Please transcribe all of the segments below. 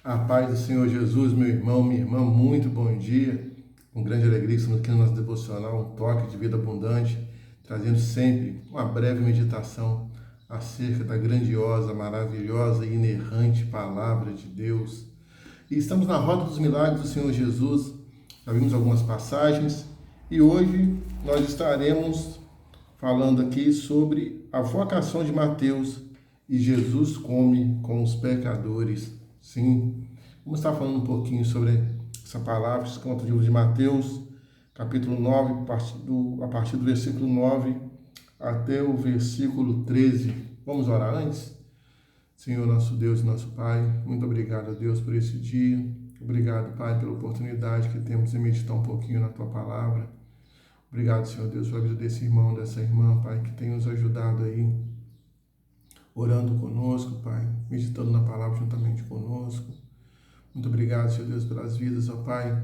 A paz do Senhor Jesus, meu irmão, minha irmã, muito bom dia. Com grande alegria, estamos aqui no nosso devocional, um toque de vida abundante, trazendo sempre uma breve meditação acerca da grandiosa, maravilhosa e inerrante palavra de Deus. E estamos na Rota dos Milagres do Senhor Jesus, já vimos algumas passagens, e hoje nós estaremos falando aqui sobre a vocação de Mateus e Jesus come com os pecadores. Sim, vamos estar falando um pouquinho sobre essa palavra, que se encontra no livro de Mateus, capítulo 9, a partir do versículo 9 até o versículo 13. Vamos orar antes? Senhor, nosso Deus e nosso Pai, muito obrigado a Deus por esse dia. Obrigado, Pai, pela oportunidade que temos de meditar um pouquinho na Tua palavra. Obrigado, Senhor Deus, pela vida desse irmão, dessa irmã, Pai, que tem nos ajudado aí, orando conosco, Pai, meditando na palavra juntamente conosco. Muito obrigado, Senhor Deus, pelas vidas, ó Pai,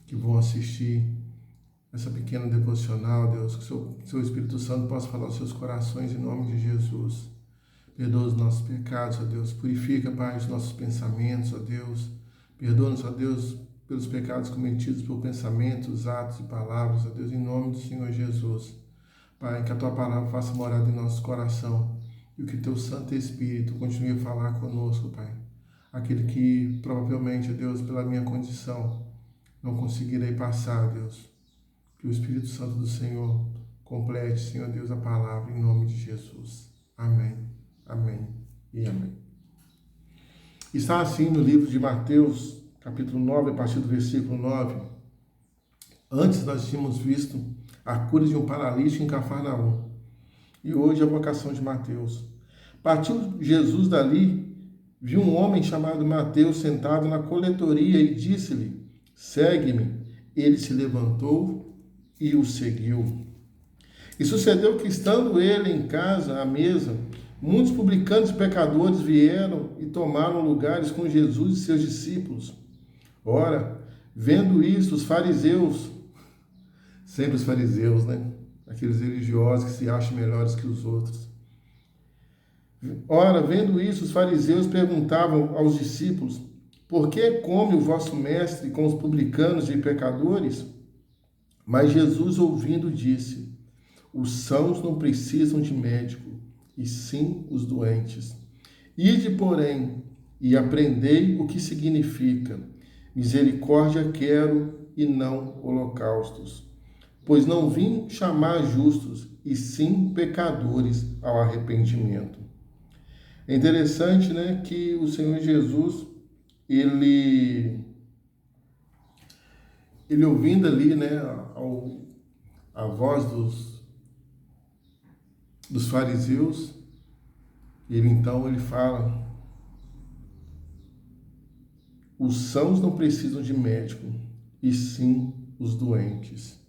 que vão assistir essa pequena devocional, Deus, que o Seu Espírito Santo possa falar aos seus corações em nome de Jesus. Perdoa os nossos pecados, ó Deus, purifica, Pai, os nossos pensamentos, ó Deus. Perdoa-nos, ó Deus, pelos pecados cometidos por pensamentos, atos e palavras, ó Deus, em nome do Senhor Jesus. Pai, que a Tua palavra faça morada em nosso coração e que o Teu Santo Espírito continue a falar conosco, Pai. Aquele que provavelmente, Deus, pela minha condição, não conseguirei passar, Deus. Que o Espírito Santo do Senhor complete, Senhor Deus, a palavra em nome de Jesus. Amém, amém e amém. Está assim no livro de Mateus, capítulo 9, a partir do versículo 9. Antes nós tínhamos visto a cura de um paralítico em Cafarnaum. E hoje a vocação de Mateus. Partiu Jesus dali, viu um homem chamado Mateus sentado na coletoria e disse-lhe: segue-me. Ele se levantou e o seguiu. E sucedeu que, estando ele em casa, à mesa, muitos publicanos e pecadores vieram e tomaram lugares com Jesus e seus discípulos. Ora, vendo isso, os fariseus, sempre os fariseus, né? Aqueles religiosos que se acham melhores que os outros. Ora, vendo isso, os fariseus perguntavam aos discípulos: por que come o vosso mestre com os publicanos e pecadores? Mas Jesus, ouvindo, disse: os sãos não precisam de médico, e sim os doentes. Ide, porém, e aprendei o que significa: misericórdia quero e não holocaustos. Pois não vim chamar justos, e sim pecadores ao arrependimento. É interessante, né, que o Senhor Jesus, ele ouvindo ali, né, a voz dos fariseus, ele fala: os sãos não precisam de médico, e sim os doentes.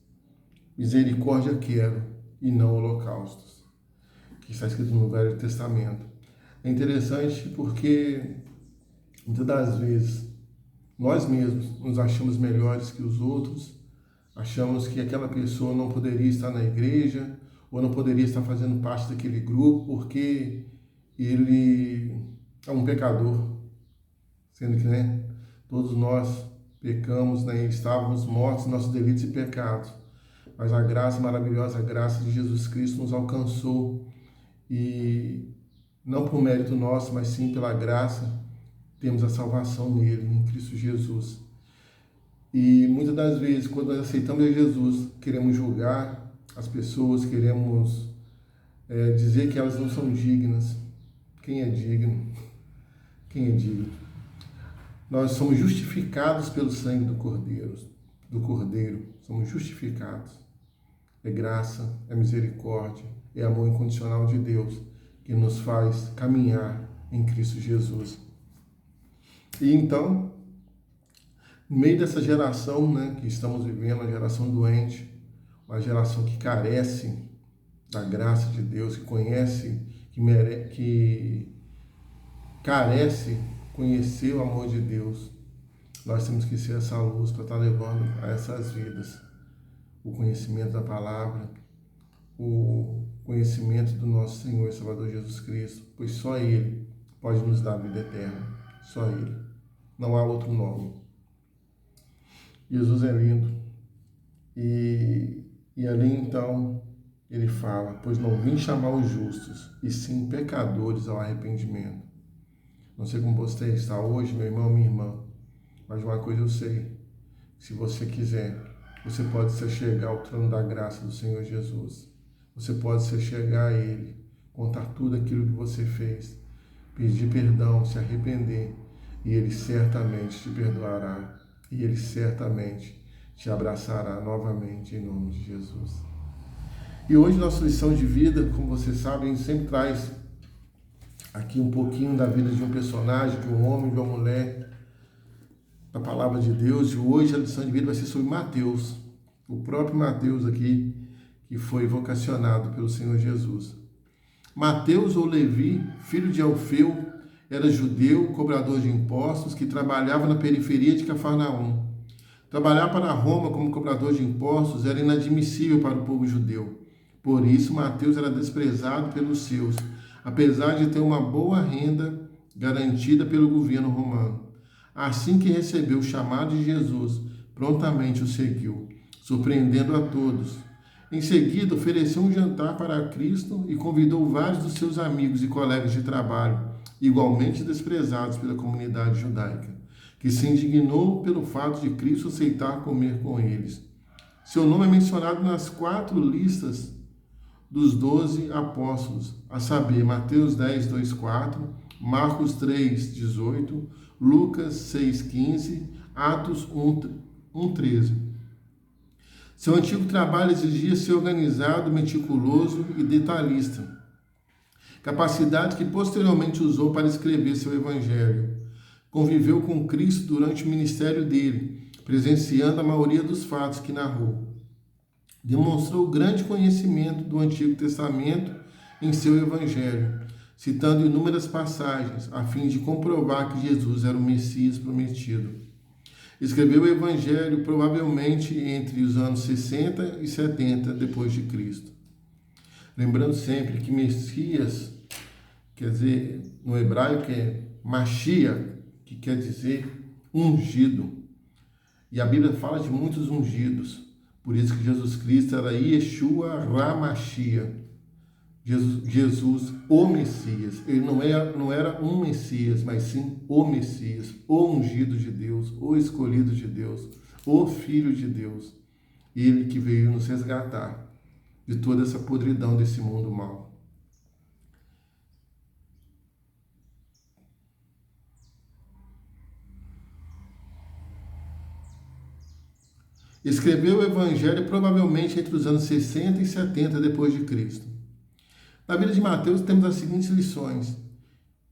Misericórdia quero e não holocaustos, que está escrito no Velho Testamento. É interessante porque muitas das vezes nós mesmos nos achamos melhores que os outros, achamos que aquela pessoa não poderia estar na igreja ou não poderia estar fazendo parte daquele grupo porque ele é um pecador, sendo que, né, todos nós pecamos, né, e estávamos mortos em nossos delitos e pecados, mas a graça maravilhosa, a graça de Jesus Cristo nos alcançou e não por mérito nosso, mas sim pela graça, temos a salvação nele, em Cristo Jesus. E muitas das vezes, quando nós aceitamos Jesus, queremos julgar as pessoas, queremos dizer que elas não são dignas. Quem é digno? Quem é digno? Nós somos justificados pelo sangue do Cordeiro. Somos justificados. É graça, é misericórdia, é amor incondicional de Deus que nos faz caminhar em Cristo Jesus. E então, no meio dessa geração, né, que estamos vivendo, uma geração doente, uma geração que carece da graça de Deus, que conhece, que carece conhecer o amor de Deus, nós temos que ser essa luz para estar levando a essas vidas o conhecimento da palavra, o conhecimento do nosso Senhor e Salvador Jesus Cristo, pois só Ele pode nos dar a vida eterna, só Ele. não há outro nome. Jesus é lindo. E ali então ele fala: pois não vim chamar os justos, e sim pecadores ao arrependimento. Não sei como você está hoje, meu irmão, minha irmã, mas uma coisa eu sei: se você quiser, você pode se chegar ao trono da graça do Senhor Jesus. Você pode se chegar a Ele, contar tudo aquilo que você fez, pedir perdão, se arrepender, e Ele certamente te perdoará, e Ele certamente te abraçará novamente em nome de Jesus. E hoje nossa lição de vida, como vocês sabem, a gente sempre traz aqui um pouquinho da vida de um personagem, de um homem, de uma mulher, da palavra de Deus. E hoje a lição de vida vai ser sobre Mateus, o próprio Mateus aqui, que foi vocacionado pelo Senhor Jesus. Mateus ou Levi, filho de Alfeu, era judeu, cobrador de impostos, que trabalhava na periferia de Cafarnaum. Trabalhar para Roma como cobrador de impostos era inadmissível para o povo judeu. Por isso, Mateus era desprezado pelos seus, apesar de ter uma boa renda garantida pelo governo romano. Assim que recebeu o chamado de Jesus, prontamente o seguiu, surpreendendo a todos. Em seguida, ofereceu um jantar para Cristo e convidou vários dos seus amigos e colegas de trabalho, igualmente desprezados pela comunidade judaica, que se indignou pelo fato de Cristo aceitar comer com eles. Seu nome é mencionado nas 4 listas dos 12 apóstolos, a saber, Mateus 10, 2, 4, Marcos 3, 18, Lucas 6, 15, Atos 1, 13. Seu antigo trabalho exigia ser organizado, meticuloso e detalhista, capacidade que posteriormente usou para escrever seu evangelho. Conviveu com Cristo durante o ministério dele, presenciando a maioria dos fatos que narrou. Demonstrou grande conhecimento do Antigo Testamento em seu evangelho, citando inúmeras passagens, a fim de comprovar que Jesus era o Messias prometido. Escreveu o evangelho provavelmente entre os anos 60 e 70 depois de Cristo. Lembrando sempre que Messias, quer dizer, no hebraico é Mashiach, que quer dizer ungido. E a Bíblia fala de muitos ungidos. Por isso que Jesus Cristo era Yeshua HaMashiach. Jesus, o Messias. Ele não era um Messias, mas sim o Messias, o ungido de Deus, o escolhido de Deus, o Filho de Deus. Ele que veio nos resgatar de toda essa podridão desse mundo mau. Escreveu o Evangelho provavelmente entre os anos 60 e 70 depois de Cristo. Na vida de Mateus temos as seguintes lições.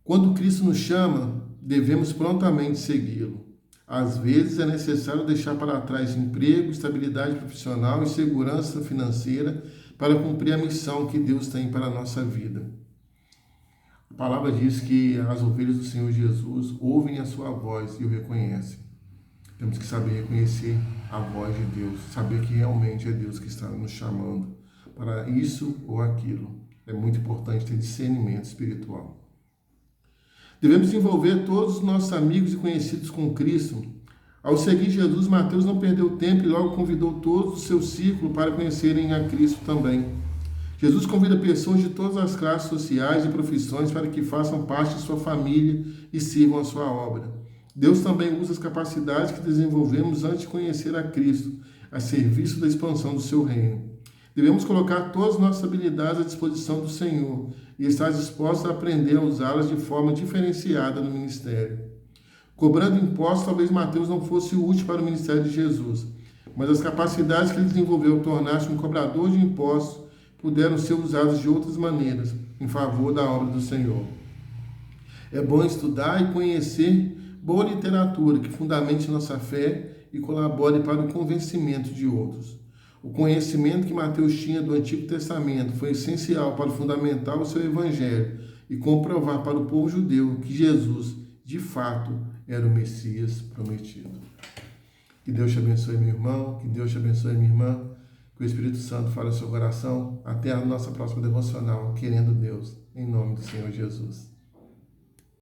Quando Cristo nos chama, devemos prontamente segui-lo. Às vezes é necessário deixar para trás emprego, estabilidade profissional e segurança financeira para cumprir a missão que Deus tem para a nossa vida. A palavra diz que as ovelhas do Senhor Jesus ouvem a sua voz e o reconhecem. Temos que saber reconhecer a voz de Deus, saber que realmente é Deus que está nos chamando para isso ou aquilo. É muito importante ter discernimento espiritual. Devemos envolver todos os nossos amigos e conhecidos com Cristo. Ao seguir Jesus, Mateus não perdeu tempo e logo convidou todos o seu círculo para conhecerem a Cristo também. Jesus convida pessoas de todas as classes sociais e profissões para que façam parte de sua família e sirvam a sua obra. Deus também usa as capacidades que desenvolvemos antes de conhecer a Cristo, a serviço da expansão do seu reino. Devemos colocar todas as nossas habilidades à disposição do Senhor e estar dispostos a aprender a usá-las de forma diferenciada no ministério. Cobrando impostos, talvez Mateus não fosse útil para o ministério de Jesus, mas as capacidades que ele desenvolveu ao tornar-se um cobrador de impostos puderam ser usadas de outras maneiras, em favor da obra do Senhor. É bom estudar e conhecer boa literatura que fundamente nossa fé e colabore para o convencimento de outros. O conhecimento que Mateus tinha do Antigo Testamento foi essencial para fundamentar o seu evangelho e comprovar para o povo judeu que Jesus, de fato, era o Messias prometido. Que Deus te abençoe, meu irmão, que Deus te abençoe, minha irmã, que o Espírito Santo fale ao seu coração. Até a nossa próxima devocional, querendo Deus, em nome do Senhor Jesus.